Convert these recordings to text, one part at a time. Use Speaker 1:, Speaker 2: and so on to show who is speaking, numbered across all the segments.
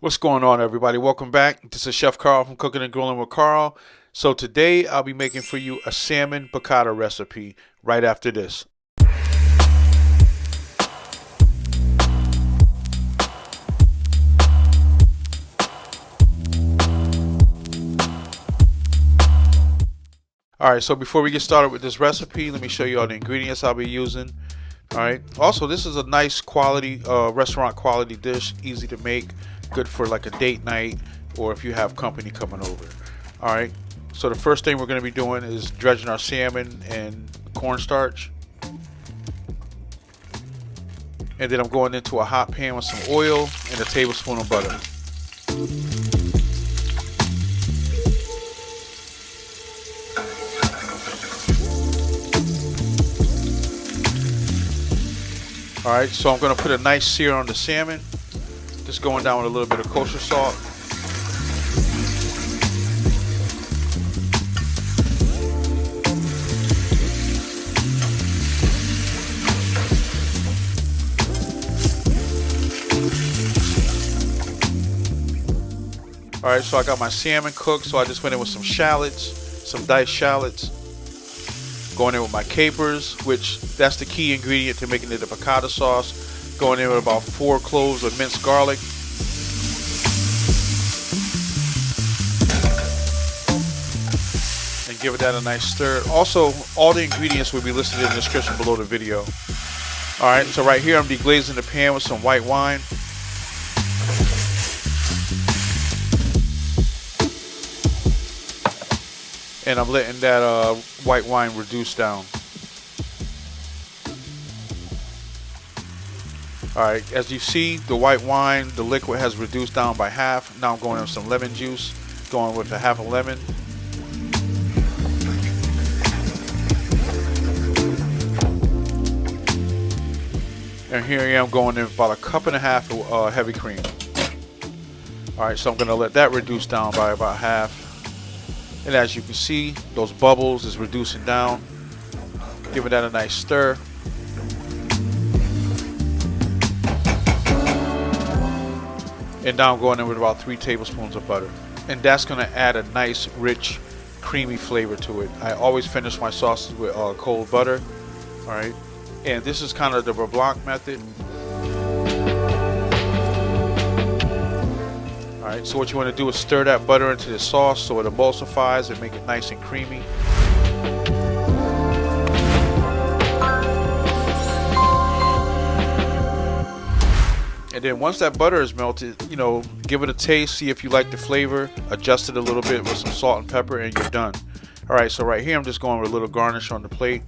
Speaker 1: What's going on, everybody? Welcome back. This is Chef Carl from Cooking and Grilling with Carl. So today I'll be making for you a salmon piccata recipe right after this. Alright, so before we get started with this recipe, let me show you all the ingredients I'll be using. Alright, also this is a nice quality, restaurant quality dish, easy to make, good for like a date night or if you have company coming over. Alright, so the first thing we're going to be doing is dredging our salmon in cornstarch. And then I'm going into a hot pan with some oil and a tablespoon of butter. Alright, so I'm going to put a nice sear on the salmon. Just going down with a little bit of kosher salt. Alright, so I got my salmon cooked, so I just went in with some shallots, some diced shallots. Going in with my capers, which that's the key ingredient to making it a piccata sauce. Going in with about 4 cloves of minced garlic. And give it that a nice stir. Also, all the ingredients will be listed in the description below the video. Alright, so right here I'm deglazing the pan with some white wine. And I'm letting that white wine reduce down. Alright, as you see, the white wine, the liquid has reduced down by half. Now I'm going with some lemon juice, going with a half a lemon. And here I am going in about 1.5 cups of heavy cream. Alright, so I'm going to let that reduce down by about half. And as you can see, those bubbles is reducing down. Giving that a nice stir. And now I'm going in with about 3 tablespoons of butter. And that's going to add a nice, rich, creamy flavor to it. I always finish my sauces with cold butter. Alright. And this is kind of the beurre blanc method. Alright, so what you want to do is stir that butter into the sauce so it emulsifies and make it nice and creamy. And then once that butter is melted, give it a taste, see if you like the flavor, adjust it a little bit with some salt and pepper, and you're done. Alright, so right here I'm just going with a little garnish on the plate.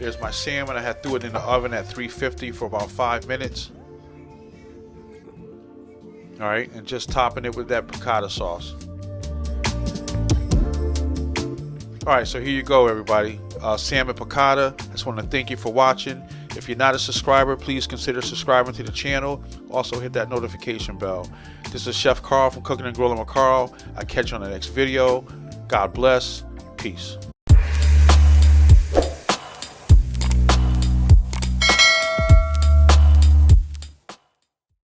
Speaker 1: There's my salmon. I had threw it in the oven at 350 for about 5 minutes. Alright, and just topping it with that piccata sauce. Alright, so here you go, everybody. Salmon piccata. I just want to thank you for watching. If you're not a subscriber, please consider subscribing to the channel. Also hit that notification bell. This is Chef Carl from Cooking and Grilling with Carl. I'll catch you on the next video. God bless. Peace.